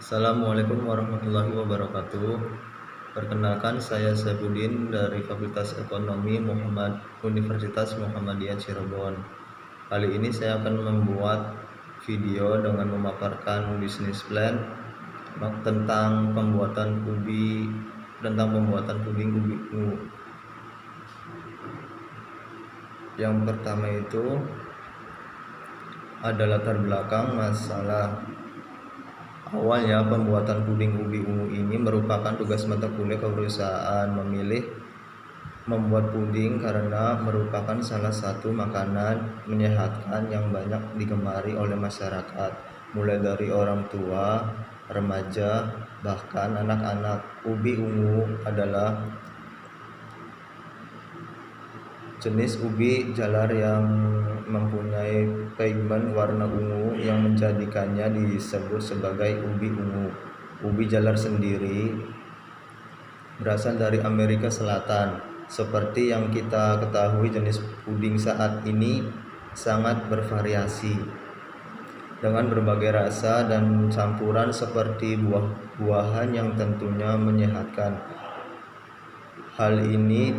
Assalamualaikum warahmatullahi wabarakatuh. Perkenalkan, saya Saifuddin dari Fakultas Ekonomi Universitas Muhammadiyah Cirebon. Kali ini saya akan membuat video dengan memaparkan bisnis plan tentang pembuatan puding ubi ungu. Yang pertama itu ada latar belakang masalah. Awalnya pembuatan puding ubi ungu ini merupakan tugas mata kuliah perusahaan. Memilih membuat puding karena merupakan salah satu makanan menyehatkan yang banyak digemari oleh masyarakat, mulai dari orang tua, remaja, bahkan anak-anak. Ubi ungu adalah jenis ubi jalar yang mempunyai pigmen warna ungu yang menjadikannya disebut sebagai ubi ungu. Ubi jalar sendiri berasal dari Amerika Selatan. Seperti yang kita ketahui, jenis puding saat ini sangat bervariasi dengan berbagai rasa dan campuran seperti buah-buahan yang tentunya menyehatkan. Hal ini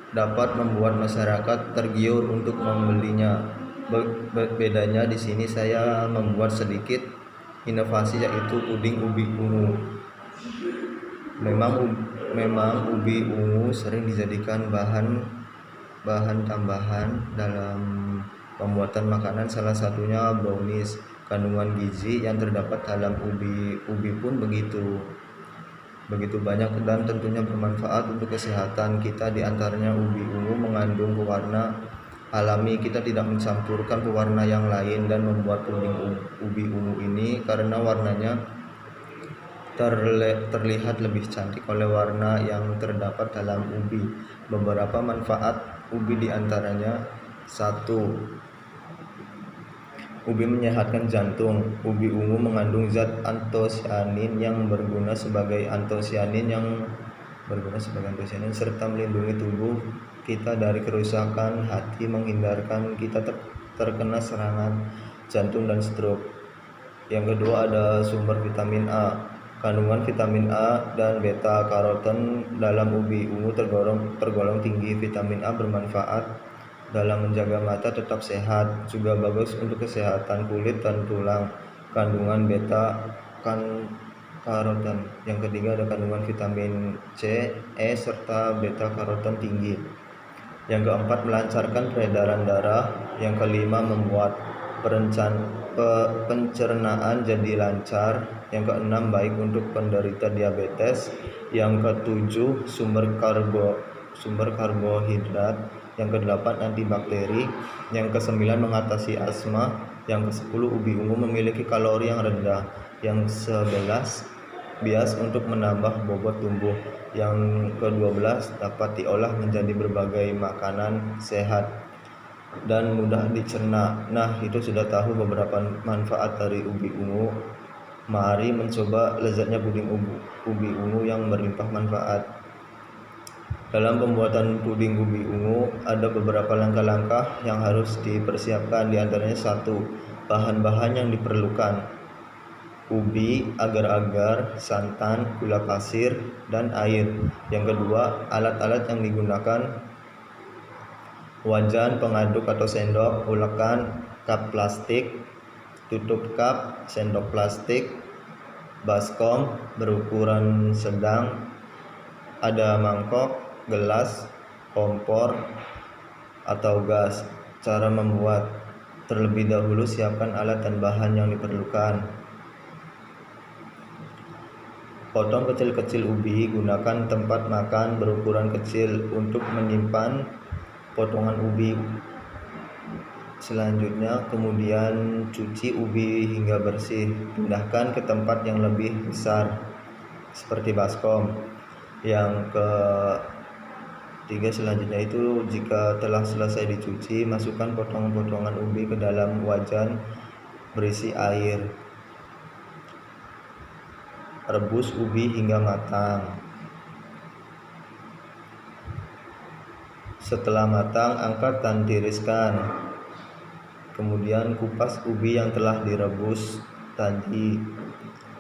dapat membuat masyarakat tergiur untuk membelinya. Bedanya di sini saya membuat sedikit inovasi, yaitu puding ubi ungu. Memang ubi ungu sering dijadikan bahan tambahan dalam pembuatan makanan, salah satunya brownies. Kandungan gizi yang terdapat dalam ubi pun begitu banyak dan tentunya bermanfaat untuk kesehatan kita. Di antaranya ubi ungu mengandung pewarna alami. Kita tidak mencampurkan pewarna yang lain dan membuat puding ubi ungu ini karena warnanya terlihat lebih cantik oleh warna yang terdapat dalam ubi. Beberapa manfaat ubi di antaranya: 1. Ubi menyehatkan jantung. Ubi ungu mengandung zat antosianin yang berguna sebagai antosianin serta melindungi tubuh kita dari kerusakan hati, menghindarkan kita terkena serangan jantung dan stroke. Yang kedua, ada sumber vitamin A. Kandungan vitamin A dan beta karoten dalam ubi ungu tergolong tinggi. Vitamin A bermanfaat dalam menjaga mata tetap sehat, juga bagus untuk kesehatan kulit dan tulang. Kandungan beta karoten. Yang ketiga, ada kandungan vitamin C, E serta beta karoten tinggi. Yang keempat, melancarkan peredaran darah. Yang kelima, membuat pencernaan jadi lancar. Yang keenam, baik untuk penderita diabetes. Yang ketujuh, sumber karbohidrat. Yang kedelapan, antibakteri. Yang kesembilan, mengatasi asma. Yang kesepuluh, ubi ungu memiliki kalori yang rendah. Yang sebelas, bias untuk menambah bobot tubuh. Yang ke-12, dapat diolah menjadi berbagai makanan sehat dan mudah dicerna. Nah, itu sudah tahu beberapa manfaat dari ubi ungu. Mari mencoba lezatnya puding ubi ungu yang berlimpah manfaat. Dalam pembuatan puding ubi ungu ada beberapa langkah-langkah yang harus dipersiapkan. Di antaranya: 1. Bahan-bahan yang diperlukan: ubi, agar-agar, santan, gula pasir, dan air. Yang kedua, alat-alat yang digunakan: wajan, pengaduk atau sendok, ulekan, cup plastik, tutup cup, sendok plastik, baskom berukuran sedang, ada mangkok, gelas, kompor, atau gas. Cara membuat: terlebih dahulu siapkan alat dan bahan yang diperlukan. Potong kecil-kecil ubi. Gunakan tempat makan berukuran kecil untuk menyimpan potongan ubi. Selanjutnya, kemudian cuci ubi hingga bersih. Pindahkan ke tempat yang lebih besar seperti baskom. Yang ketiga, selanjutnya itu jika telah selesai dicuci, masukkan potongan-potongan ubi ke dalam wajan berisi air. Rebus ubi hingga matang. Setelah matang, angkat dan tiriskan. Kemudian kupas ubi yang telah direbus tadi.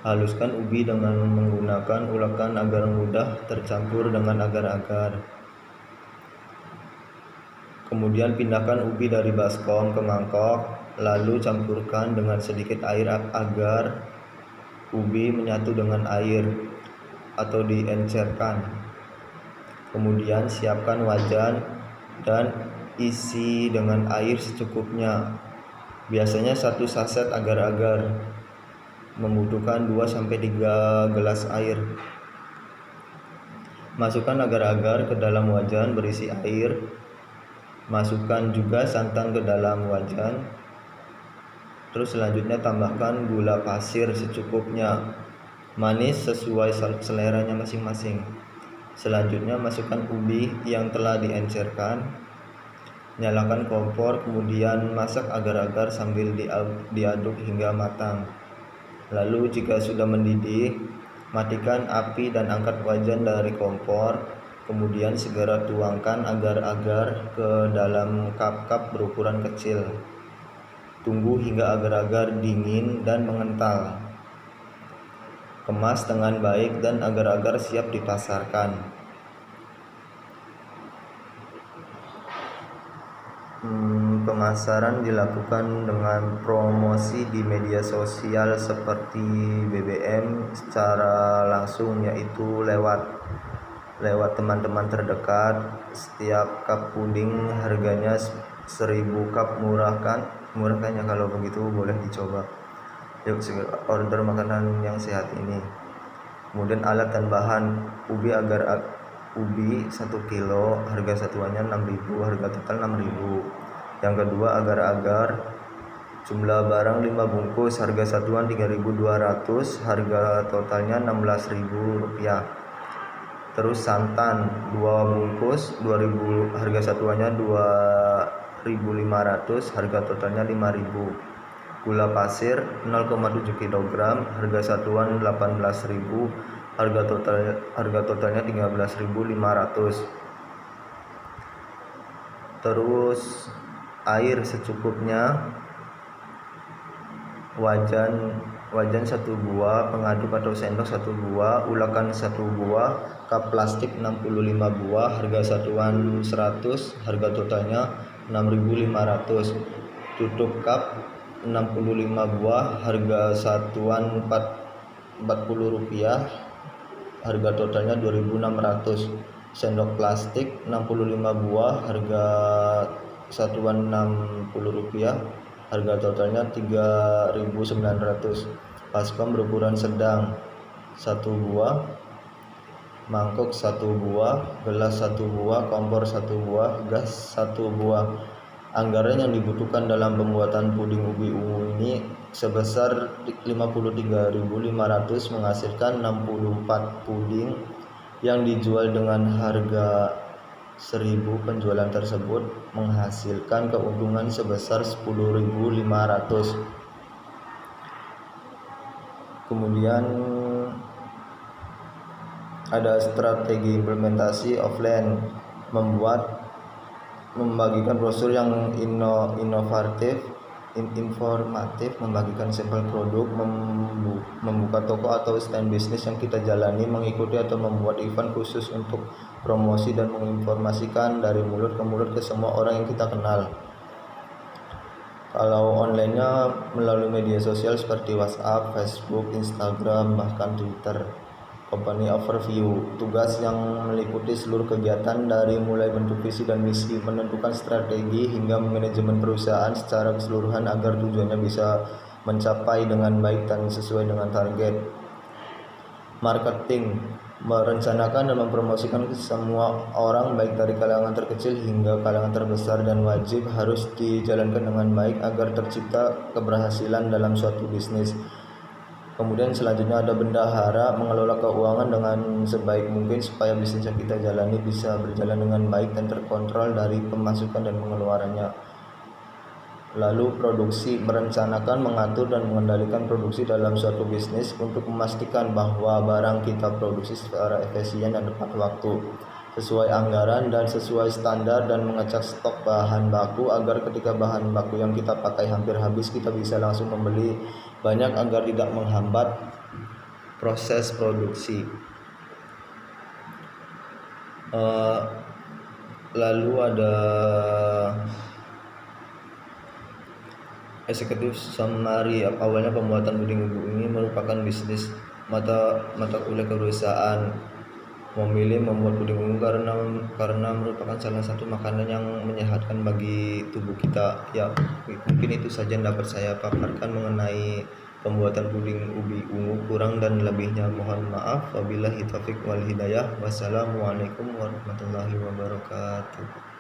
Haluskan ubi dengan menggunakan ulekan agar mudah tercampur dengan agar-agar. Kemudian pindahkan ubi dari baskom ke mangkok, lalu campurkan dengan sedikit air agar ubi menyatu dengan air atau diencerkan. Kemudian siapkan wajan dan isi dengan air secukupnya. Biasanya 1 saset agar-agar membutuhkan 2-3 gelas air. Masukkan agar-agar ke dalam wajan berisi air. Masukkan juga santan ke dalam wajan. Terus selanjutnya tambahkan gula pasir secukupnya, manis sesuai seleranya masing-masing. Selanjutnya masukkan ubi yang telah diencerkan. Nyalakan kompor, kemudian masak agar-agar sambil diaduk hingga matang. Lalu jika sudah mendidih, matikan api dan angkat wajan dari kompor. Kemudian segera tuangkan agar-agar ke dalam cup-cup berukuran kecil. Tunggu hingga agar-agar dingin dan mengental. Kemas dengan baik dan agar-agar siap dipasarkan. Pemasaran dilakukan dengan promosi di media sosial seperti BBM secara langsung, yaitu lewat teman-teman terdekat. Setiap cup puding harganya 1000 cup, murah kan ya? Kalau begitu boleh dicoba. Yuk order makanan yang sehat ini. Kemudian alat dan bahan: ubi 1 kilo, harga satuannya 6.000, harga total 6.000. Yang kedua agar-agar, jumlah barang 5 bungkus, harga satuan 3.200, harga totalnya Rp16.000. Terus santan 2 bungkus 2.000, harga satuannya 2.500, harga totalnya 5.000. Gula pasir 0,7 kg, harga satuan 18.000, harga totalnya 13.500. Terus air secukupnya, wajan 1 buah, pengaduk atau sendok 1 buah, ulekan 1 buah, cup plastik 65 buah, harga satuan 100, harga totalnya 6.500. Tutup cup 65 buah, harga satuan Rp40, harga totalnya 2.600. Sendok plastik 65 buah, harga satuan Rp60, harga totalnya 3.900. Baskom berukuran sedang 1 buah, mangkok 1 buah, gelas 1 buah, kompor 1 buah, gas 1 buah. Anggaran yang dibutuhkan dalam pembuatan puding ubi ungu ini sebesar 53.500, menghasilkan 64 puding yang dijual dengan harga 1.000. Penjualan tersebut menghasilkan keuntungan sebesar 10.500. Kemudian ada strategi implementasi offline: membagikan brosur yang informatif, membagikan sampel produk, membuka toko atau stand bisnis yang kita jalani, mengikuti atau membuat event khusus untuk promosi dan menginformasikan dari mulut ke mulut ke semua orang yang kita kenal. Kalau online-nya melalui media sosial seperti WhatsApp, Facebook, Instagram, bahkan Twitter. Company overview: tugas yang meliputi seluruh kegiatan dari mulai bentuk visi dan misi, menentukan strategi, hingga manajemen perusahaan secara keseluruhan agar tujuannya bisa mencapai dengan baik dan sesuai dengan target. Marketing: merencanakan dan mempromosikan ke semua orang, baik dari kalangan terkecil hingga kalangan terbesar, dan wajib harus dijalankan dengan baik agar tercipta keberhasilan dalam suatu bisnis. Kemudian selanjutnya ada bendahara: mengelola keuangan dengan sebaik mungkin supaya bisnis yang kita jalani bisa berjalan dengan baik dan terkontrol dari pemasukan dan pengeluarannya. Lalu produksi: merencanakan, mengatur, dan mengendalikan produksi dalam suatu bisnis untuk memastikan bahwa barang kita produksi secara efisien dan tepat waktu, sesuai anggaran dan sesuai standar, dan mengecek stok bahan baku agar ketika bahan baku yang kita pakai hampir habis kita bisa langsung membeli banyak agar tidak menghambat proses produksi. Lalu ada eksekutif summary. Awalnya pembuatan puding ubi ungu merupakan bisnis mata kuliah kebiasaan. Memilih membuat puding ungu karena merupakan salah satu makanan yang menyehatkan bagi tubuh kita. Ya, mungkin itu saja yang dapat saya paparkan mengenai pembuatan puding ubi ungu. Kurang dan lebihnya mohon maaf. Wabillahi taufiq wal hidayah. Wassalamualaikum warahmatullahi wabarakatuh.